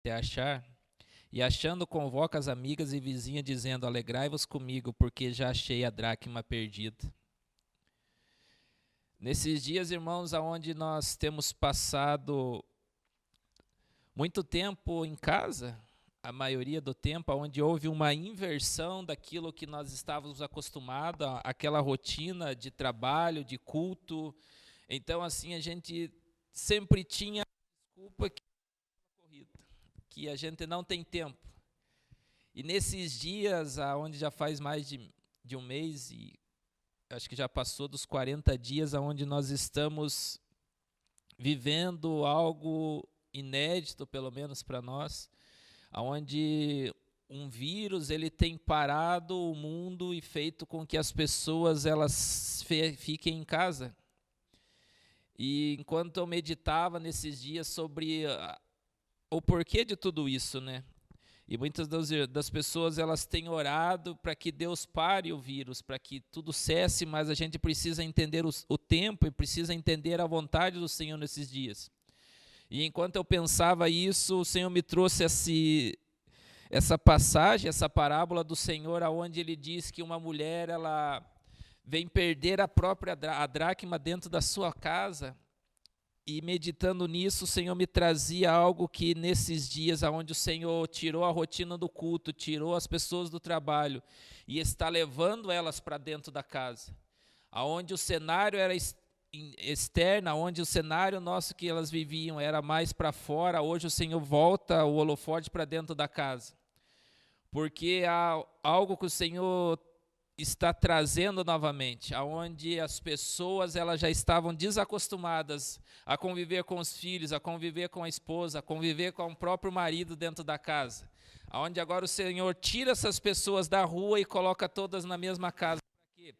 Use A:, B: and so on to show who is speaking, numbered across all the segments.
A: até achar. E achando, convoca as amigas e vizinhas, dizendo: alegrai-vos comigo, porque já achei a dracma perdida. Nesses dias, irmãos, aonde nós temos passado muito tempo em casa, a maioria do tempo, onde houve uma inversão daquilo que nós estávamos acostumados, aquela rotina de trabalho, de culto. Então, assim, a gente sempre tinha desculpa que a gente não tem tempo. E nesses dias, onde já faz mais de um mês, e acho que já passou dos 40 dias, onde nós estamos vivendo algo inédito, pelo menos para nós, onde um vírus ele tem parado o mundo e feito com que as pessoas elas fiquem em casa. E enquanto eu meditava nesses dias sobre o porquê de tudo isso, né? E muitas das pessoas elas têm orado para que Deus pare o vírus, para que tudo cesse, mas a gente precisa entender o tempo e precisa entender a vontade do Senhor nesses dias. E enquanto eu pensava isso, o Senhor me trouxe essa passagem, essa parábola do Senhor, onde ele diz que uma mulher ela vem perder a dracma dentro da sua casa. E meditando nisso, o Senhor me trazia algo que nesses dias, onde o Senhor tirou a rotina do culto, tirou as pessoas do trabalho e está levando elas para dentro da casa, onde o cenário era externo, onde o cenário nosso que elas viviam era mais para fora, hoje o Senhor volta o holofote para dentro da casa, porque há algo que o Senhor está trazendo novamente, aonde as pessoas elas já estavam desacostumadas a conviver com os filhos, a conviver com a esposa, a conviver com o próprio marido dentro da casa, aonde agora o Senhor tira essas pessoas da rua e coloca todas na mesma casa. Para quê?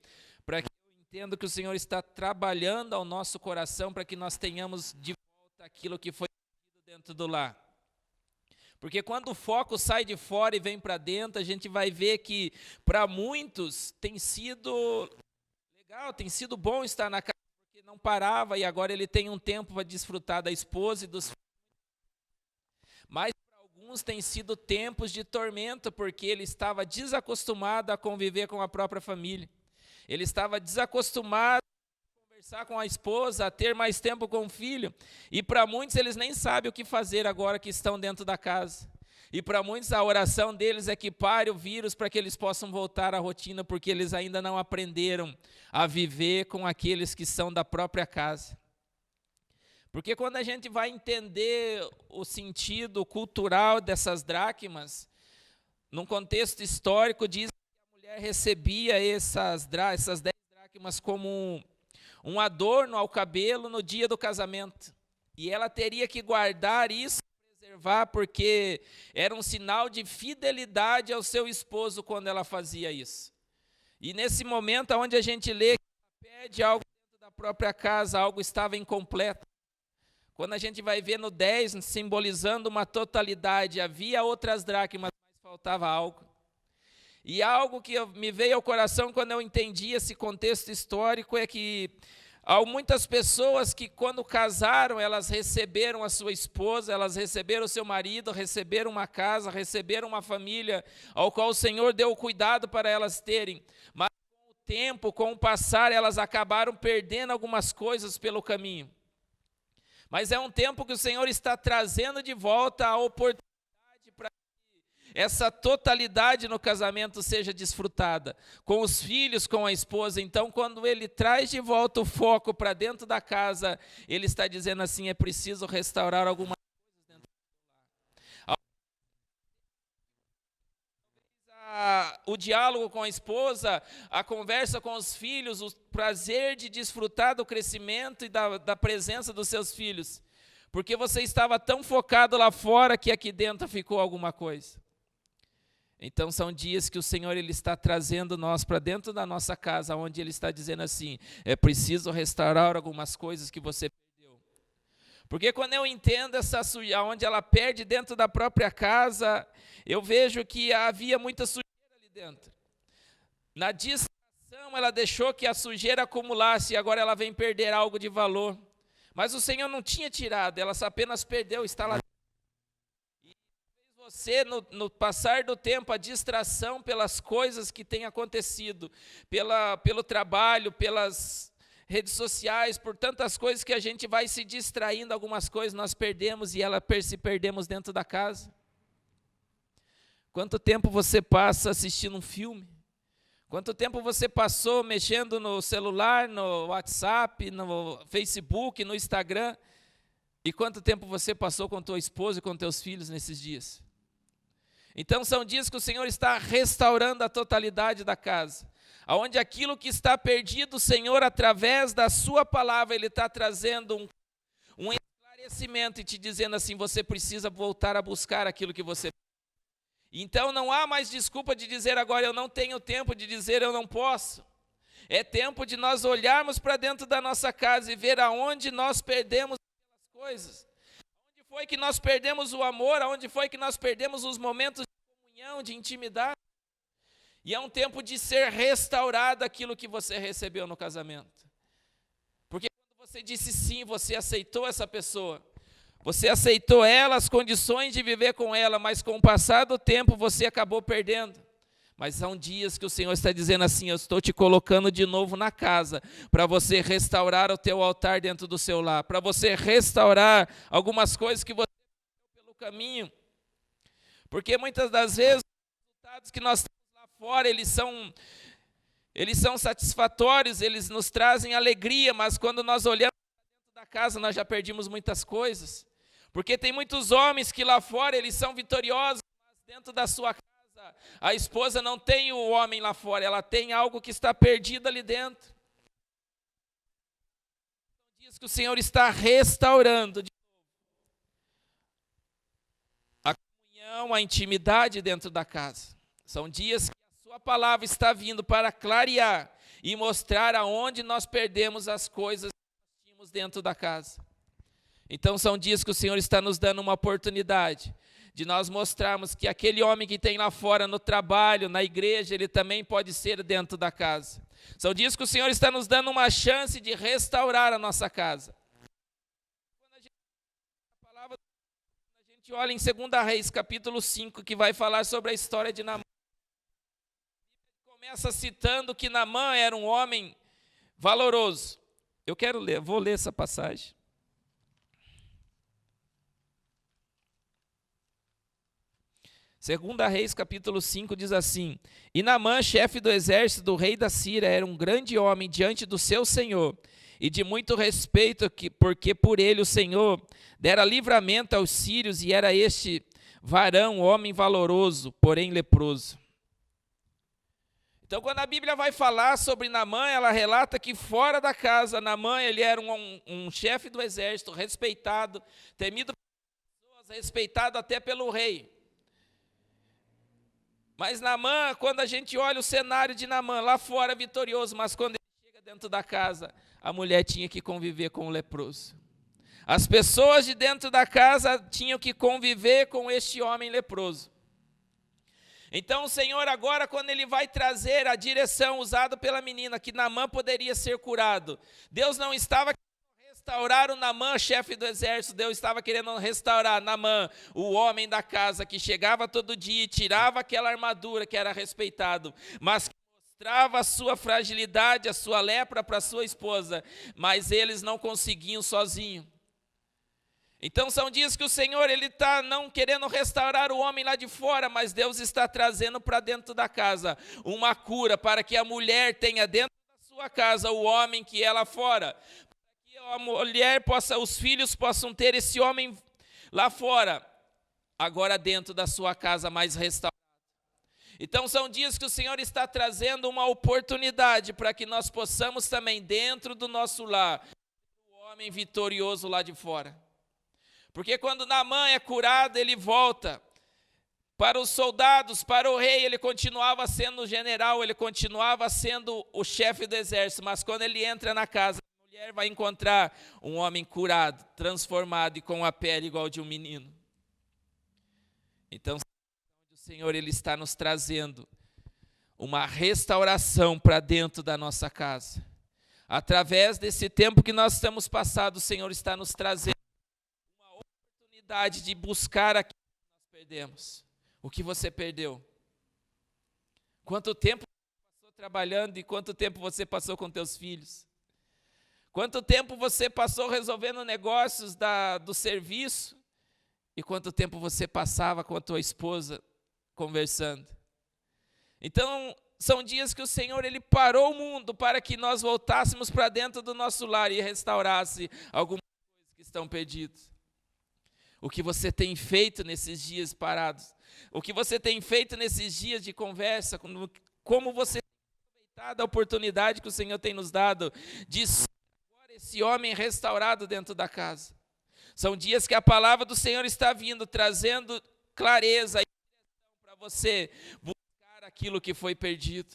A: Para que eu entenda que o Senhor está trabalhando ao nosso coração para que nós tenhamos de volta aquilo que foi dentro do lar. Porque quando o foco sai de fora e vem para dentro, a gente vai ver que para muitos tem sido legal, tem sido bom estar na casa, porque não parava e agora ele tem um tempo para desfrutar da esposa e dos filhos. Mas para alguns tem sido tempos de tormento, porque ele estava desacostumado a conviver com a própria família. Ele estava desacostumado a conversar com a esposa, a ter mais tempo com o filho. E para muitos eles nem sabem o que fazer agora que estão dentro da casa. E para muitos a oração deles é que pare o vírus para que eles possam voltar à rotina, porque eles ainda não aprenderam a viver com aqueles que são da própria casa. Porque quando a gente vai entender o sentido cultural dessas dracmas, num contexto histórico, diz que a mulher recebia essas 10 dracmas como um adorno ao cabelo no dia do casamento. E ela teria que guardar isso, preservar, porque era um sinal de fidelidade ao seu esposo quando ela fazia isso. E nesse momento onde a gente lê que ela pede algo dentro da própria casa, algo estava incompleto. Quando a gente vai ver no 10, simbolizando uma totalidade, havia outras dracmas, mas faltava algo. E algo que me veio ao coração quando eu entendi esse contexto histórico é que há muitas pessoas que quando casaram, elas receberam a sua esposa, elas receberam o seu marido, receberam uma casa, receberam uma família, ao qual o Senhor deu o cuidado para elas terem. Mas com o tempo, com o passar, elas acabaram perdendo algumas coisas pelo caminho. Mas é um tempo que o Senhor está trazendo de volta a oportunidade para essa totalidade no casamento seja desfrutada, com os filhos, com a esposa. Então, quando ele traz de volta o foco para dentro da casa, ele está dizendo assim, é preciso restaurar algumas coisas dentro do lar. O diálogo com a esposa, a conversa com os filhos, o prazer de desfrutar do crescimento e da presença dos seus filhos, porque você estava tão focado lá fora que aqui dentro ficou alguma coisa. Então são dias que o Senhor ele está trazendo nós para dentro da nossa casa, onde ele está dizendo assim, é preciso restaurar algumas coisas que você perdeu. Porque quando eu entendo essa sujeira, onde ela perde dentro da própria casa, eu vejo que havia muita sujeira ali dentro. Na distração ela deixou que a sujeira acumulasse e agora ela vem perder algo de valor. Mas o Senhor não tinha tirado, ela apenas perdeu, está lá. você, no passar do tempo, a distração pelas coisas que têm acontecido, pelo trabalho, pelas redes sociais, por tantas coisas que a gente vai se distraindo, algumas coisas nós perdemos e se perdemos dentro da casa. Quanto tempo você passa assistindo um filme? Quanto tempo você passou mexendo no celular, no WhatsApp, no Facebook, no Instagram? E quanto tempo você passou com tua esposa e com teus filhos nesses dias? Então são dias que o Senhor está restaurando a totalidade da casa. Onde aquilo que está perdido, o Senhor, através da sua palavra, Ele está trazendo um esclarecimento e te dizendo assim, você precisa voltar a buscar aquilo que você perdeu. Então não há mais desculpa de dizer agora eu não tenho tempo, de dizer eu não posso. É tempo de nós olharmos para dentro da nossa casa e ver aonde nós perdemos as coisas. Onde foi que nós perdemos o amor, aonde foi que nós perdemos os momentos de comunhão, de intimidade. E é um tempo de ser restaurado aquilo que você recebeu no casamento. Porque quando você disse sim, você aceitou essa pessoa. Você aceitou ela, as condições de viver com ela, mas com o passar do tempo você acabou perdendo. Mas são dias que o Senhor está dizendo assim, eu estou te colocando de novo na casa, para você restaurar o teu altar dentro do seu lar, para você restaurar algumas coisas que você perdeu pelo caminho. Porque muitas das vezes os resultados que nós temos lá fora, eles são satisfatórios, eles nos trazem alegria, mas quando nós olhamos dentro da casa, nós já perdemos muitas coisas. Porque tem muitos homens que lá fora, eles são vitoriosos, mas dentro da sua casa, a esposa não tem o homem lá fora, ela tem algo que está perdido ali dentro. São dias que o Senhor está restaurando de novo a comunhão, a intimidade dentro da casa. São dias que a sua palavra está vindo para clarear e mostrar aonde nós perdemos as coisas que nós tínhamos dentro da casa. Então são dias que o Senhor está nos dando uma oportunidade de nós mostrarmos que aquele homem que tem lá fora no trabalho, na igreja, ele também pode ser dentro da casa. São dias que o Senhor está nos dando uma chance de restaurar a nossa casa. Quando a gente olha em 2 Reis, capítulo 5, que vai falar sobre a história de Naamã. Começa citando que Naamã era um homem valoroso. Vou ler essa passagem. 2 Reis, capítulo 5, diz assim, e Naamã, chefe do exército do rei da Síria, era um grande homem diante do seu senhor, e de muito respeito, porque por ele o Senhor dera livramento aos sírios, e era este varão, homem valoroso, porém leproso. Então, quando a Bíblia vai falar sobre Naamã, ela relata que fora da casa, Naamã, ele era um chefe do exército, respeitado, temido pelas pessoas, respeitado até pelo rei. Mas Naamã, quando a gente olha o cenário de Naamã, lá fora vitorioso, mas quando ele chega dentro da casa, a mulher tinha que conviver com o leproso. As pessoas de dentro da casa tinham que conviver com este homem leproso. Então o Senhor agora, quando Ele vai trazer a direção usada pela menina, que Naamã poderia ser curado, Deus não estava restaurar o Naamã, chefe do exército, Deus estava querendo restaurar Naamã, o homem da casa que chegava todo dia e tirava aquela armadura que era respeitado, mas que mostrava a sua fragilidade, a sua lepra para sua esposa, mas eles não conseguiam sozinho. Então são dias que o Senhor ele está não querendo restaurar o homem lá de fora, mas Deus está trazendo para dentro da casa uma cura para que a mulher tenha dentro da sua casa o homem que é lá fora. A mulher os filhos possam ter esse homem lá fora, agora dentro da sua casa mais restaurada. Então são dias que o Senhor está trazendo uma oportunidade para que nós possamos também dentro do nosso lar, o homem vitorioso lá de fora. Porque quando Naamã é curado, ele volta para os soldados, para o rei, ele continuava sendo o general, ele continuava sendo o chefe do exército, mas quando ele entra na casa, mulher vai encontrar um homem curado, transformado e com a pele igual de um menino. Então, o Senhor ele está nos trazendo uma restauração para dentro da nossa casa. Através desse tempo que nós estamos passando, o Senhor está nos trazendo uma oportunidade de buscar aquilo que nós perdemos. O que você perdeu? Quanto tempo você passou trabalhando e quanto tempo você passou com teus filhos? Quanto tempo você passou resolvendo negócios do serviço e quanto tempo você passava com a tua esposa conversando? Então, são dias que o Senhor ele parou o mundo para que nós voltássemos para dentro do nosso lar e restaurasse algumas coisas que estão perdidas. O que você tem feito nesses dias parados? O que você tem feito nesses dias de conversa? Como você tem aproveitado a oportunidade que o Senhor tem nos dado de ser agora esse homem restaurado dentro da casa? São dias que a palavra do Senhor está vindo, trazendo clareza e direção para você buscar aquilo que foi perdido.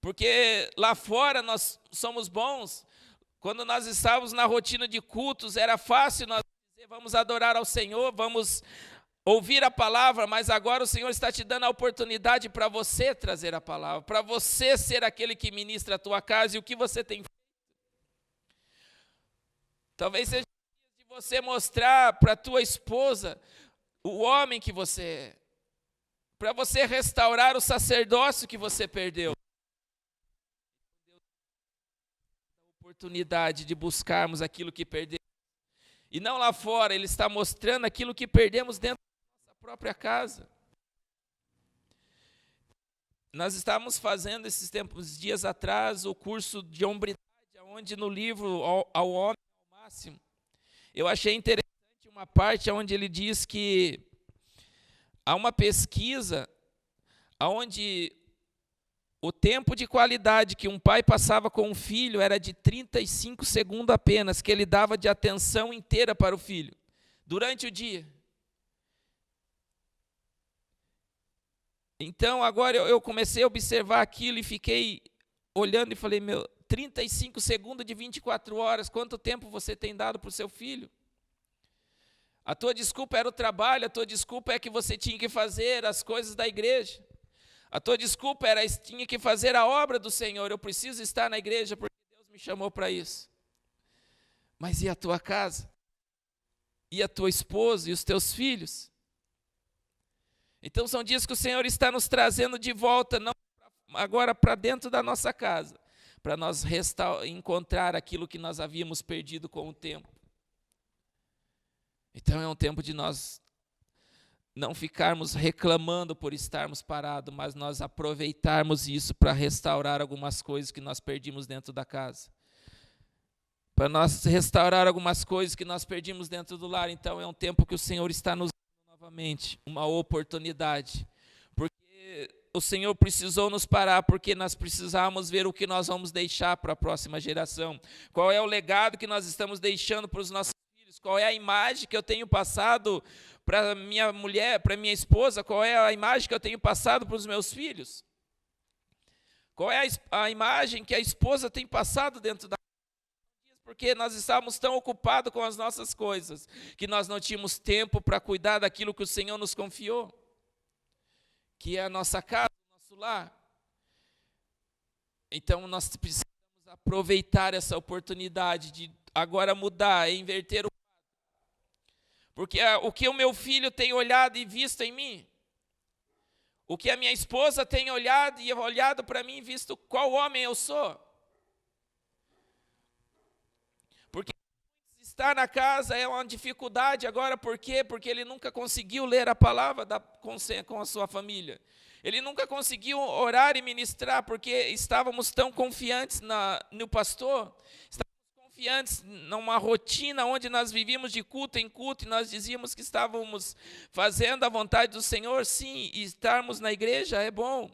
A: Porque lá fora nós somos bons. Quando nós estávamos na rotina de cultos, era fácil nós dizer, vamos adorar ao Senhor, vamos ouvir a palavra, mas agora o Senhor está te dando a oportunidade para você trazer a palavra, para você ser aquele que ministra a tua casa. E o que você tem feito? Talvez seja de você mostrar para a tua esposa o homem que você é, para você restaurar o sacerdócio que você perdeu. A oportunidade de buscarmos aquilo que perdemos. E não lá fora, Ele está mostrando aquilo que perdemos dentro da nossa própria casa. Nós estávamos fazendo esses dias atrás, o curso de hombridade, onde no livro Ao Homem ao Máximo, eu achei interessante uma parte onde ele diz que há uma pesquisa onde o tempo de qualidade que um pai passava com um filho era de 35 segundos apenas, que ele dava de atenção inteira para o filho, durante o dia. Então, agora eu comecei a observar aquilo e fiquei olhando e falei, 35 segundos de 24 horas, quanto tempo você tem dado para o seu filho? A tua desculpa era o trabalho, a tua desculpa é que você tinha que fazer as coisas da igreja. A tua desculpa era que tinha que fazer a obra do Senhor. Eu preciso estar na igreja porque Deus me chamou para isso. Mas e a tua casa? E a tua esposa e os teus filhos? Então são dias que o Senhor está nos trazendo de volta, não agora para dentro da nossa casa, para nós encontrar aquilo que nós havíamos perdido com o tempo. Então é um tempo de nós não ficarmos reclamando por estarmos parados, mas nós aproveitarmos isso para restaurar algumas coisas que nós perdimos dentro da casa. Para nós restaurar algumas coisas que nós perdimos dentro do lar. Então é um tempo que o Senhor está nos dando novamente, uma oportunidade. Porque o Senhor precisou nos parar, porque nós precisamos ver o que nós vamos deixar para a próxima geração. Qual é o legado que nós estamos deixando para os nossos filhos? Qual é a imagem que eu tenho passado para minha mulher, para minha esposa? Qual é a imagem que eu tenho passado para os meus filhos? Qual é a imagem que a esposa tem passado dentro da casa? Porque nós estávamos tão ocupados com as nossas coisas, que nós não tínhamos tempo para cuidar daquilo que o Senhor nos confiou, que é a nossa casa, o nosso lar. Então nós precisamos aproveitar essa oportunidade de agora mudar, inverter o. Porque o que o meu filho tem olhado e visto em mim, o que a minha esposa tem olhado e olhado para mim e visto qual homem eu sou. Porque estar na casa é uma dificuldade agora, por quê? Porque ele nunca conseguiu ler a palavra com a sua família. Ele nunca conseguiu orar e ministrar, porque estávamos tão confiantes no pastor, antes, numa rotina onde nós vivíamos de culto em culto, e nós dizíamos que estávamos fazendo a vontade do Senhor, sim, e estarmos na igreja é bom.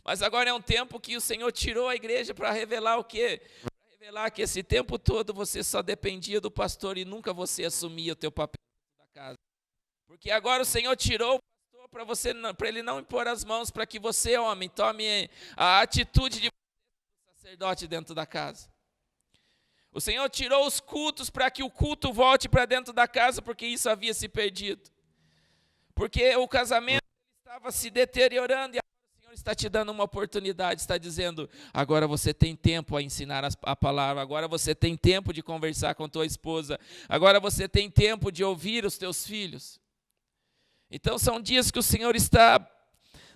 A: Mas agora é um tempo que o Senhor tirou a igreja para revelar o quê? Para revelar que esse tempo todo você só dependia do pastor e nunca você assumia o teu papel da casa. Porque agora o Senhor tirou o pastor para ele não impor as mãos, para que você, homem, tome a atitude de sacerdote dentro da casa. O Senhor tirou os cultos para que o culto volte para dentro da casa, porque isso havia se perdido. Porque o casamento estava se deteriorando e agora o Senhor está te dando uma oportunidade, está dizendo, agora você tem tempo a ensinar a palavra, agora você tem tempo de conversar com tua esposa, agora você tem tempo de ouvir os teus filhos. Então são dias que o Senhor está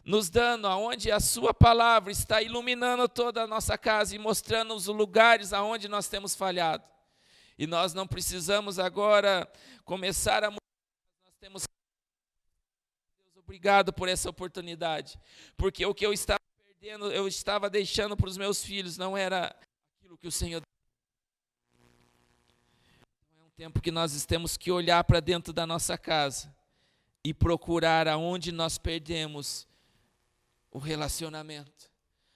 A: nos dando, aonde a sua palavra está iluminando toda a nossa casa e mostrando os lugares aonde nós temos falhado. E nós não precisamos agora começar a mudar, nós temos que Deus, obrigado por essa oportunidade, porque o que eu estava perdendo, eu estava deixando para os meus filhos, não era aquilo que o Senhor. É um tempo que nós temos que olhar para dentro da nossa casa e procurar aonde nós perdemos o relacionamento,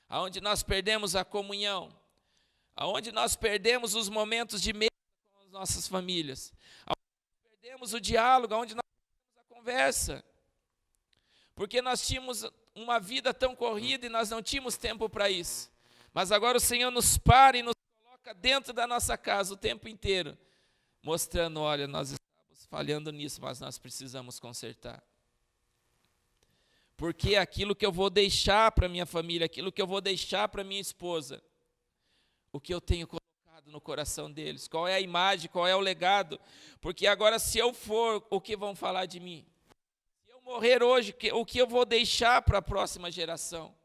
A: aonde nós perdemos a comunhão, aonde nós perdemos os momentos de mesa com as nossas famílias, aonde nós perdemos o diálogo, aonde nós perdemos a conversa, porque nós tínhamos uma vida tão corrida e nós não tínhamos tempo para isso. Mas agora o Senhor nos para e nos coloca dentro da nossa casa o tempo inteiro, mostrando, olha, nós estamos falhando nisso, mas nós precisamos consertar. Porque aquilo que eu vou deixar para minha família, aquilo que eu vou deixar para minha esposa, o que eu tenho colocado no coração deles, qual é a imagem, qual é o legado, porque agora se eu for, o que vão falar de mim? Se eu morrer hoje, o que eu vou deixar para a próxima geração?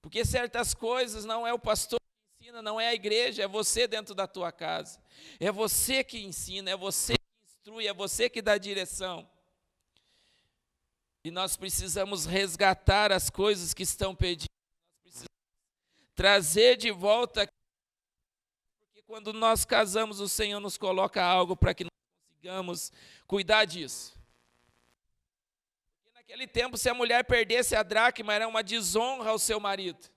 A: Porque certas coisas não é o pastor que ensina, não é a igreja, é você dentro da tua casa, é você que ensina, é você que instrui, é você que dá direção. E nós precisamos resgatar as coisas que estão perdidas. Nós precisamos trazer de volta. Porque quando nós casamos, o Senhor nos coloca algo para que nós consigamos cuidar disso. Porque naquele tempo, se a mulher perdesse a dracma, era uma desonra ao seu marido.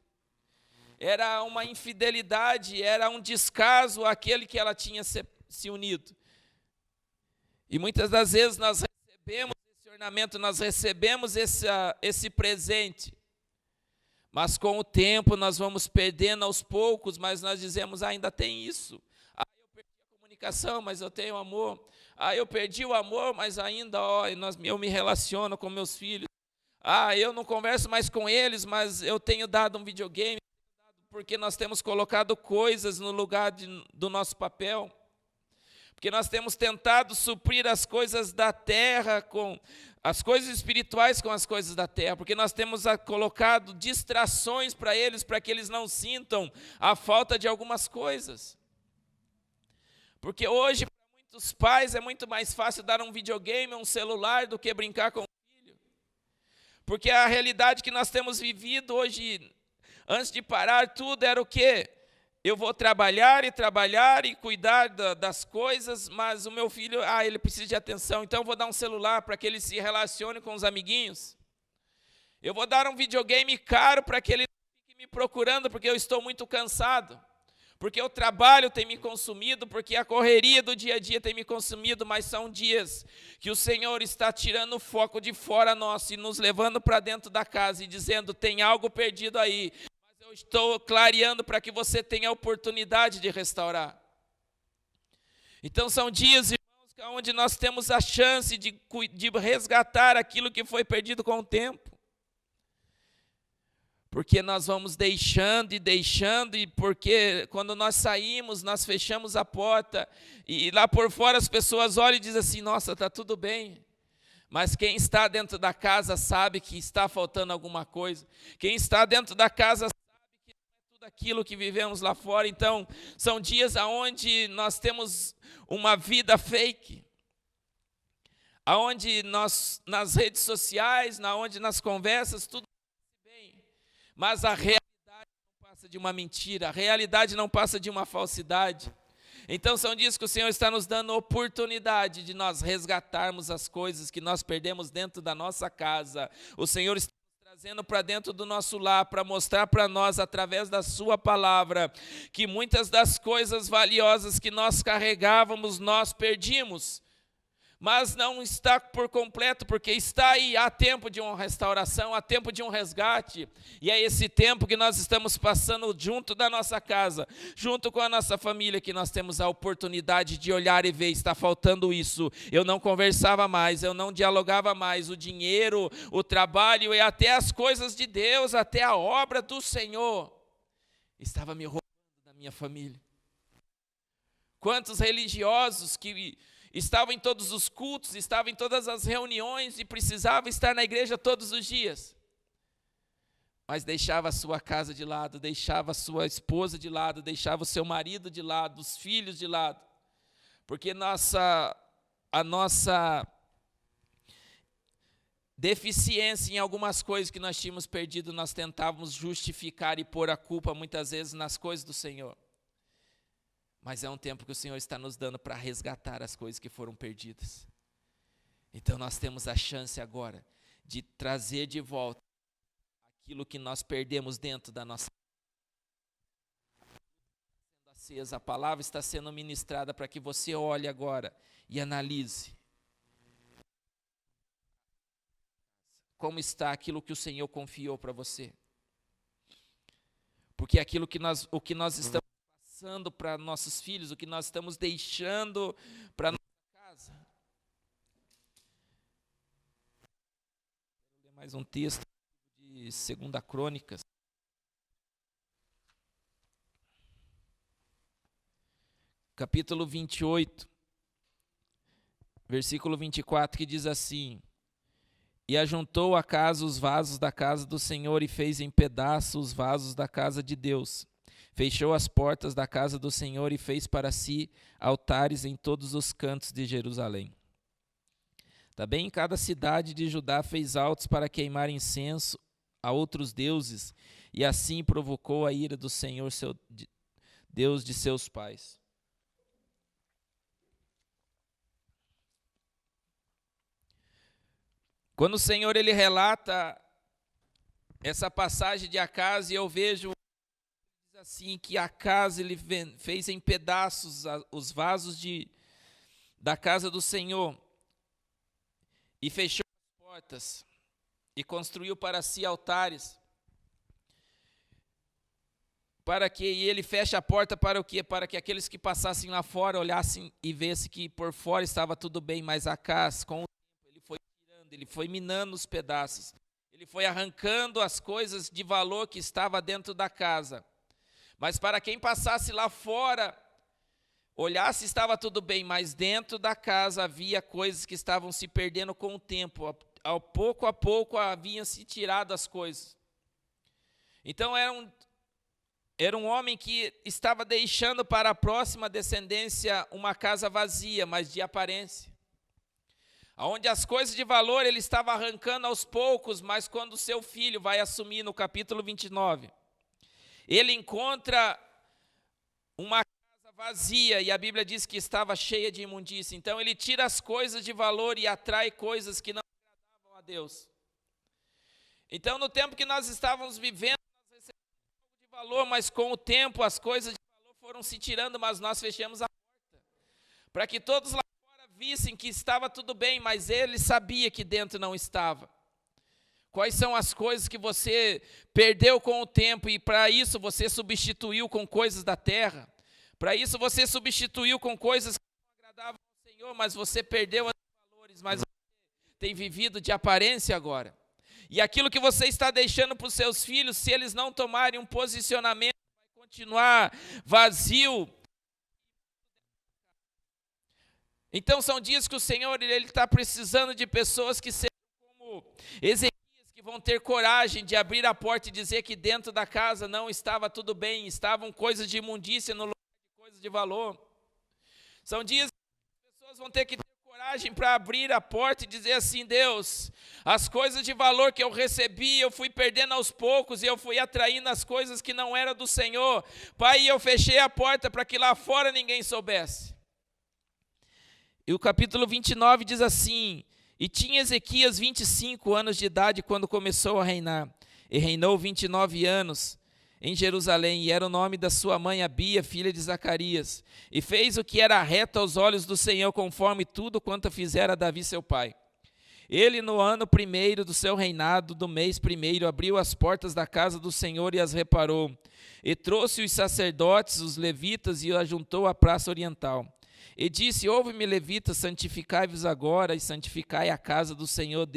A: Era uma infidelidade, era um descaso àquele que ela tinha se unido. E muitas das vezes nós recebemos ornamento, nós recebemos esse presente, mas com o tempo nós vamos perdendo aos poucos, mas nós dizemos, ainda tem isso, eu perdi a comunicação, mas eu tenho amor, eu perdi o amor, mas ainda eu me relaciono com meus filhos, eu não converso mais com eles, mas eu tenho dado um videogame, porque nós temos colocado coisas no lugar do nosso papel. Porque nós temos tentado suprir as coisas da terra com as coisas espirituais com as coisas da terra, porque nós temos colocado distrações para eles, para que eles não sintam a falta de algumas coisas. Porque hoje, para muitos pais, é muito mais fácil dar um videogame, um celular, do que brincar com o filho. Porque a realidade que nós temos vivido hoje, antes de parar tudo, era o quê? Eu vou trabalhar e cuidar das coisas, mas o meu filho, ele precisa de atenção, então eu vou dar um celular para que ele se relacione com os amiguinhos. Eu vou dar um videogame caro para que ele não fique me procurando, porque eu estou muito cansado. Porque o trabalho tem me consumido, porque a correria do dia a dia tem me consumido, mas são dias que o Senhor está tirando o foco de fora nosso e nos levando para dentro da casa e dizendo, tem algo perdido aí. Estou clareando para que você tenha a oportunidade de restaurar. Então são dias, irmãos, onde nós temos a chance de resgatar aquilo que foi perdido com o tempo. Porque nós vamos deixando, e porque quando nós saímos, nós fechamos a porta, e lá por fora as pessoas olham e dizem assim, nossa, está tudo bem. Mas quem está dentro da casa sabe que está faltando alguma coisa. Quem está dentro da casa daquilo que vivemos lá fora. Então, são dias onde nós temos uma vida fake, onde nós, nas redes sociais, onde nas conversas, tudo bem, mas a realidade não passa de uma mentira, a realidade não passa de uma falsidade. Então, são dias que o Senhor está nos dando oportunidade de nós resgatarmos as coisas que nós perdemos dentro da nossa casa. O Senhor está trazendo para dentro do nosso lar, para mostrar para nós, através da sua palavra, que muitas das coisas valiosas que nós carregávamos, nós perdimos. Mas não está por completo, porque está aí, há tempo de uma restauração, há tempo de um resgate, e é esse tempo que nós estamos passando junto da nossa casa, junto com a nossa família, que nós temos a oportunidade de olhar e ver, está faltando isso, eu não conversava mais, eu não dialogava mais, o dinheiro, o trabalho e até as coisas de Deus, até a obra do Senhor, estava me roubando da minha família. Quantos religiosos que estava em todos os cultos, estava em todas as reuniões e precisava estar na igreja todos os dias. Mas deixava a sua casa de lado, deixava a sua esposa de lado, deixava o seu marido de lado, os filhos de lado. Porque a nossa deficiência em algumas coisas que nós tínhamos perdido, nós tentávamos justificar e pôr a culpa muitas vezes nas coisas do Senhor. Mas é um tempo que o Senhor está nos dando para resgatar as coisas que foram perdidas. Então nós temos a chance agora de trazer de volta aquilo que nós perdemos dentro da nossa vida. A palavra está sendo ministrada para que você olhe agora e analise como está aquilo que o Senhor confiou para você. Porque aquilo o que nós estamos passando para nossos filhos, o que nós estamos deixando para nossa casa. Vou ler mais um texto de 2 Crônicas. Capítulo 28, versículo 24, que diz assim: E ajuntou a casa os vasos da casa do Senhor e fez em pedaços os vasos da casa de Deus. Fechou as portas da casa do Senhor e fez para si altares em todos os cantos de Jerusalém. Também em cada cidade de Judá fez altos para queimar incenso a outros deuses, e assim provocou a ira do Senhor, Deus de seus pais. Quando o Senhor ele relata essa passagem de Acas, e eu vejo assim que Acas ele fez em pedaços os vasos da casa do Senhor e fechou as portas e construiu para si altares. Para que ele feche a porta para o quê? Para que aqueles que passassem lá fora olhassem e vissem que por fora estava tudo bem, mas Acas, com o tempo, ele foi tirando, ele foi minando os pedaços, ele foi arrancando as coisas de valor que estava dentro da casa. Mas para quem passasse lá fora, olhasse, estava tudo bem, mas dentro da casa havia coisas que estavam se perdendo com o tempo. A pouco haviam se tirado as coisas. Então era um homem que estava deixando para a próxima descendência uma casa vazia, mas de aparência. Onde as coisas de valor ele estava arrancando aos poucos, mas quando o seu filho vai assumir no capítulo 29, ele encontra uma casa vazia e a Bíblia diz que estava cheia de imundícia. Então ele tira as coisas de valor e atrai coisas que não agradavam a Deus. Então no tempo que nós estávamos vivendo, nós recebemos algo de valor, mas com o tempo as coisas de valor foram se tirando, mas nós fechamos a porta. Para que todos lá fora vissem que estava tudo bem, mas ele sabia que dentro não estava. Quais são as coisas que você perdeu com o tempo e para isso você substituiu com coisas da terra? Para isso você substituiu com coisas que não agradavam ao Senhor, mas você perdeu os valores, mas você tem vivido de aparência agora. E aquilo que você está deixando para os seus filhos, se eles não tomarem um posicionamento, vai continuar vazio. Então são dias que o Senhor ele está precisando de pessoas que sejam como Ezequias, que vão ter coragem de abrir a porta e dizer que dentro da casa não estava tudo bem, estavam coisas de imundícia no lugar de coisas de valor. São dias que as pessoas vão ter que ter coragem para abrir a porta e dizer assim: Deus, as coisas de valor que eu recebi, eu fui perdendo aos poucos e eu fui atraindo as coisas que não eram do Senhor. Pai, eu fechei a porta para que lá fora ninguém soubesse. E o capítulo 29 diz assim: E tinha Ezequias 25 anos de idade quando começou a reinar, e reinou 29 anos em Jerusalém, e era o nome da sua mãe Abia, filha de Zacarias, e fez o que era reto aos olhos do Senhor, conforme tudo quanto fizera Davi seu pai. Ele, no ano primeiro do seu reinado, do mês primeiro, abriu as portas da casa do Senhor e as reparou, e trouxe os sacerdotes, os levitas, e os ajuntou à praça oriental. E disse: Ouve-me, levitas, santificai-vos agora, e santificai a casa do Senhor,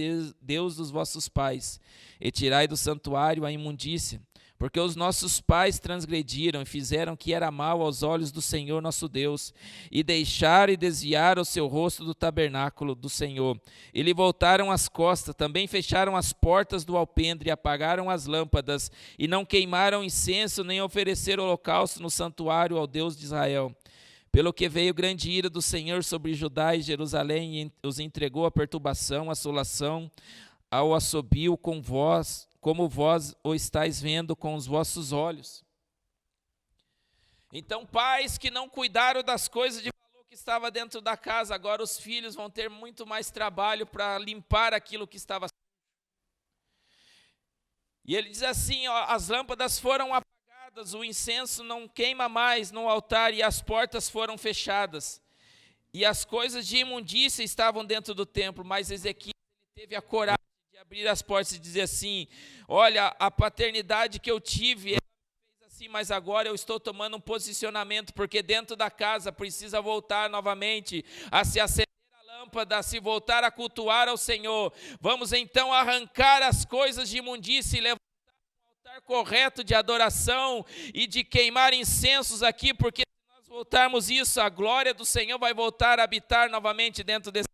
A: Deus dos vossos pais, e tirai do santuário a imundícia, Porque os nossos pais transgrediram e fizeram o que era mal aos olhos do Senhor nosso Deus, e deixaram e desviaram o seu rosto do tabernáculo do Senhor. E lhe voltaram as costas, também fecharam as portas do alpendre, e apagaram as lâmpadas, e não queimaram incenso, nem ofereceram holocausto no santuário ao Deus de Israel. Pelo que veio grande ira do Senhor sobre Judá e Jerusalém, e os entregou à perturbação, à assolação, ao assobio com vós, como vós o estáis vendo com os vossos olhos. Então, pais que não cuidaram das coisas de valor que estava dentro da casa, agora os filhos vão ter muito mais trabalho para limpar aquilo que estava. E ele diz assim, ó, as lâmpadas foram apagadas, o incenso não queima mais no altar e as portas foram fechadas. E as coisas de imundícia estavam dentro do templo, mas Ezequias teve a coragem de abrir as portas e dizer assim, olha, a paternidade que eu tive, ela fez assim, mas agora eu estou tomando um posicionamento, porque dentro da casa precisa voltar novamente a se acender a lâmpada, a se voltar a cultuar ao Senhor. Vamos então arrancar as coisas de imundícia e levantar um altar correto de adoração e de queimar incensos aqui, porque se nós voltarmos isso, a glória do Senhor vai voltar a habitar novamente dentro desse.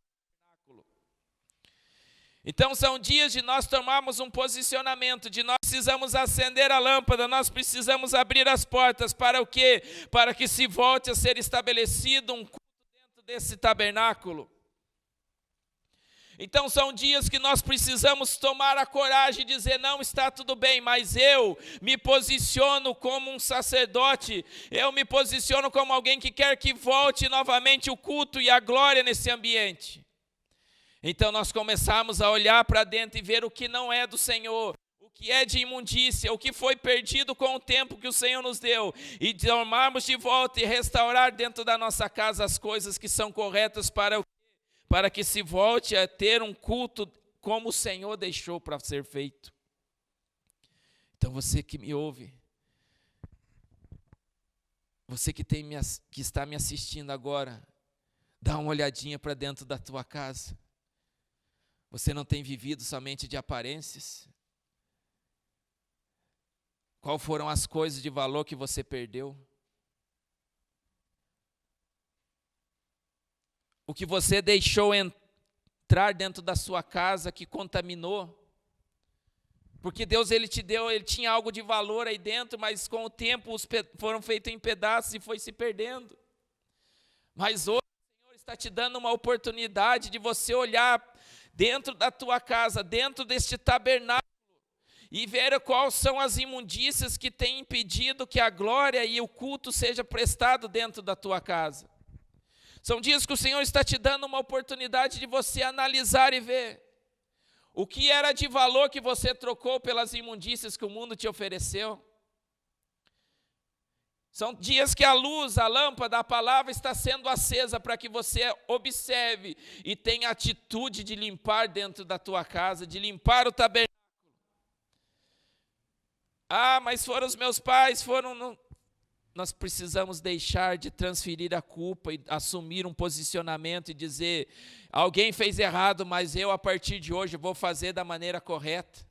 A: Então são dias de nós tomarmos um posicionamento, de nós precisamos acender a lâmpada, nós precisamos abrir as portas para o quê? Para que se volte a ser estabelecido um culto dentro desse tabernáculo. Então são dias que nós precisamos tomar a coragem de dizer, não, está tudo bem, mas eu me posiciono como um sacerdote, eu me posiciono como alguém que quer que volte novamente o culto e a glória nesse ambiente. Então nós começamos a olhar para dentro e ver o que não é do Senhor, o que é de imundícia, o que foi perdido com o tempo que o Senhor nos deu, e tomarmos de volta e restaurar dentro da nossa casa as coisas que são corretas para que se volte a ter um culto como o Senhor deixou para ser feito. Então você que me ouve, você que está me assistindo agora, dá uma olhadinha para dentro da tua casa. Você não tem vivido somente de aparências? Qual foram as coisas de valor que você perdeu? O que você deixou entrar dentro da sua casa que contaminou? Porque Deus ele te deu, ele tinha algo de valor aí dentro, mas com o tempo foram feitos em pedaços e foi se perdendo. Mas hoje o Senhor está te dando uma oportunidade de você olhar dentro da tua casa, dentro deste tabernáculo, e ver quais são as imundícias que têm impedido que a glória e o culto seja prestado dentro da tua casa. São dias que o Senhor está te dando uma oportunidade de você analisar e ver o que era de valor que você trocou pelas imundícias que o mundo te ofereceu. São dias que a luz, a lâmpada, a palavra está sendo acesa para que você observe e tenha atitude de limpar dentro da tua casa, de limpar o tabernáculo. Ah, mas foram os meus pais, foram... Nós precisamos deixar de transferir a culpa e assumir um posicionamento e dizer, alguém fez errado, mas eu a partir de hoje vou fazer da maneira correta.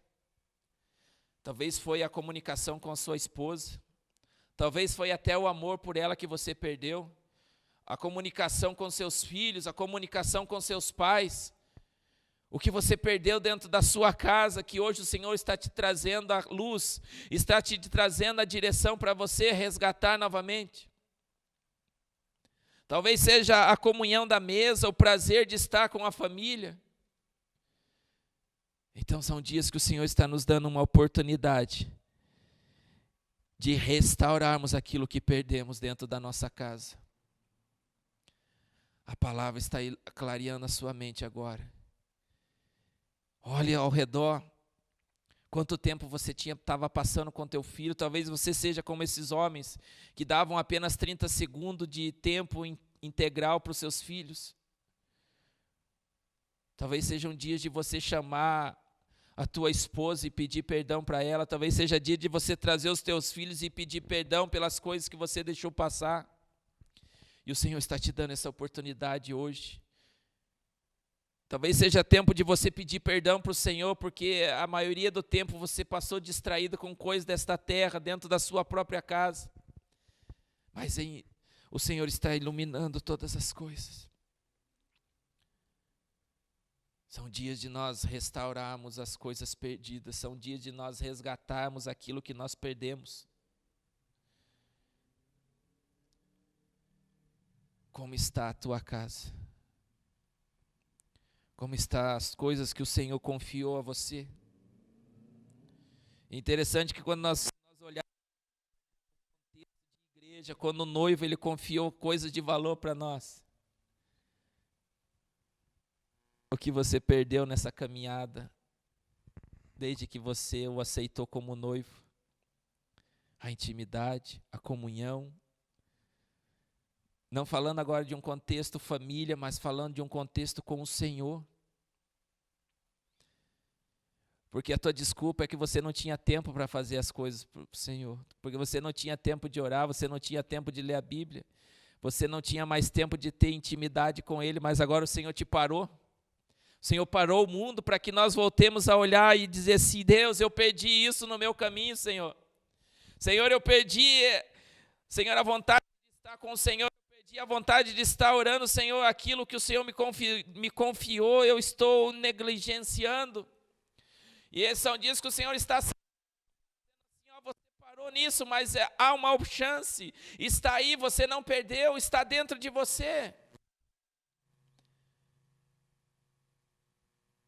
A: Talvez foi a comunicação com a sua esposa. Talvez foi até o amor por ela que você perdeu, a comunicação com seus filhos, a comunicação com seus pais, o que você perdeu dentro da sua casa, que hoje o Senhor está te trazendo a luz, está te trazendo a direção para você resgatar novamente. Talvez seja a comunhão da mesa, o prazer de estar com a família. Então são dias que o Senhor está nos dando uma oportunidade de restaurarmos aquilo que perdemos dentro da nossa casa. A palavra está clareando a sua mente agora. Olhe ao redor, quanto tempo você estava passando com teu filho. Talvez você seja como esses homens que davam apenas 30 segundos de tempo integral para os seus filhos. Talvez sejam dias de você chamar a tua esposa e pedir perdão para ela. Talvez seja dia de você trazer os teus filhos e pedir perdão pelas coisas que você deixou passar. E o Senhor está te dando essa oportunidade hoje Talvez seja tempo de você pedir perdão para o Senhor, porque a maioria do tempo você passou distraído com coisas desta terra, dentro da sua própria casa. Mas o Senhor está iluminando todas as coisas. São dias de nós restaurarmos as coisas perdidas, são dias de nós resgatarmos aquilo que nós perdemos. Como está a tua casa? Como estão as coisas que o Senhor confiou a você? É interessante que quando nós olhamos o texto de igreja, quando o noivo ele confiou coisas de valor para nós. O que você perdeu nessa caminhada, desde que você o aceitou como noivo? A intimidade, a comunhão. Não falando agora de um contexto família, mas falando de um contexto com o Senhor. Porque a tua desculpa é que você não tinha tempo para fazer as coisas para o Senhor. Porque você não tinha tempo de orar, você não tinha tempo de ler a Bíblia. Você não tinha mais tempo de ter intimidade com Ele, mas agora o Senhor te parou. O Senhor parou o mundo para que nós voltemos a olhar e dizer assim: Deus, eu perdi isso no meu caminho, Senhor. Senhor, eu perdi, Senhor, a vontade de estar com o Senhor. Eu perdi a vontade de estar orando, Senhor, aquilo que o Senhor me confiou, eu estou negligenciando. E esses são dias que o Senhor está dizendo assim: você parou nisso, mas há uma chance. Está aí, você não perdeu, está dentro de você.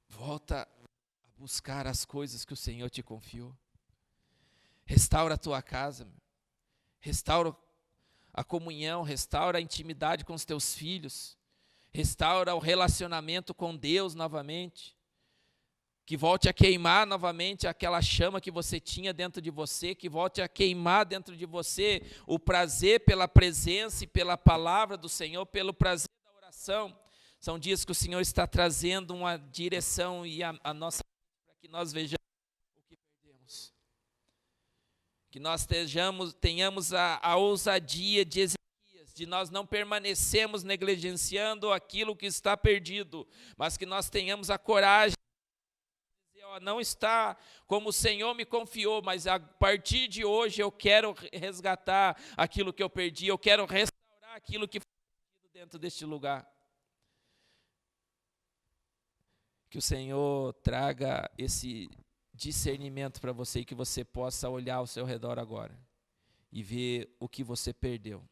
A: Volta a buscar as coisas que o Senhor te confiou. Restaura a tua casa, restaura a comunhão, restaura a intimidade com os teus filhos, restaura o relacionamento com Deus novamente, que volte a queimar novamente aquela chama que você tinha dentro de você, que volte a queimar dentro de você o prazer pela presença e pela palavra do Senhor, pelo prazer da oração. São dias que o Senhor está trazendo uma direção e a nossa para que nós vejamos o que perdemos. Que nós tenhamos a ousadia de Ezequias, de nós não permanecermos negligenciando aquilo que está perdido, mas que nós tenhamos a coragem de dizer: ó, não está como o Senhor me confiou, mas a partir de hoje eu quero resgatar aquilo que eu perdi, eu quero restaurar aquilo que foi perdido dentro deste lugar. Que o Senhor traga esse discernimento para você e que você possa olhar ao seu redor agora e ver o que você perdeu.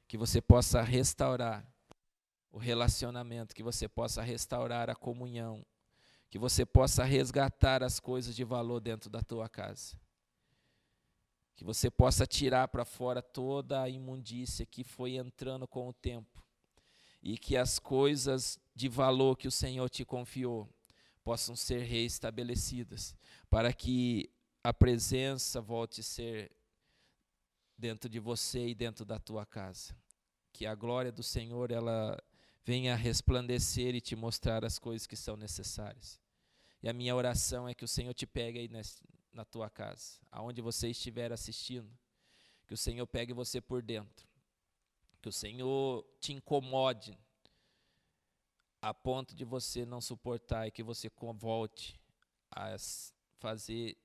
A: Que você possa restaurar o relacionamento, que você possa restaurar a comunhão, que você possa resgatar as coisas de valor dentro da tua casa. Que você possa tirar para fora toda a imundícia que foi entrando com o tempo. E que as coisas de valor que o Senhor te confiou possam ser reestabelecidas, para que a presença volte a ser dentro de você e dentro da tua casa. Que a glória do Senhor ela venha resplandecer e te mostrar as coisas que são necessárias. E a minha oração é que o Senhor te pegue aí na tua casa, aonde você estiver assistindo, que o Senhor pegue você por dentro. Que o Senhor te incomode a ponto de você não suportar e que você volte a fazer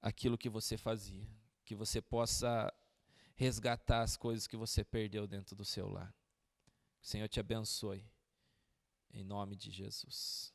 A: aquilo que você fazia. Que você possa resgatar as coisas que você perdeu dentro do seu lar. Que o Senhor te abençoe. Em nome de Jesus.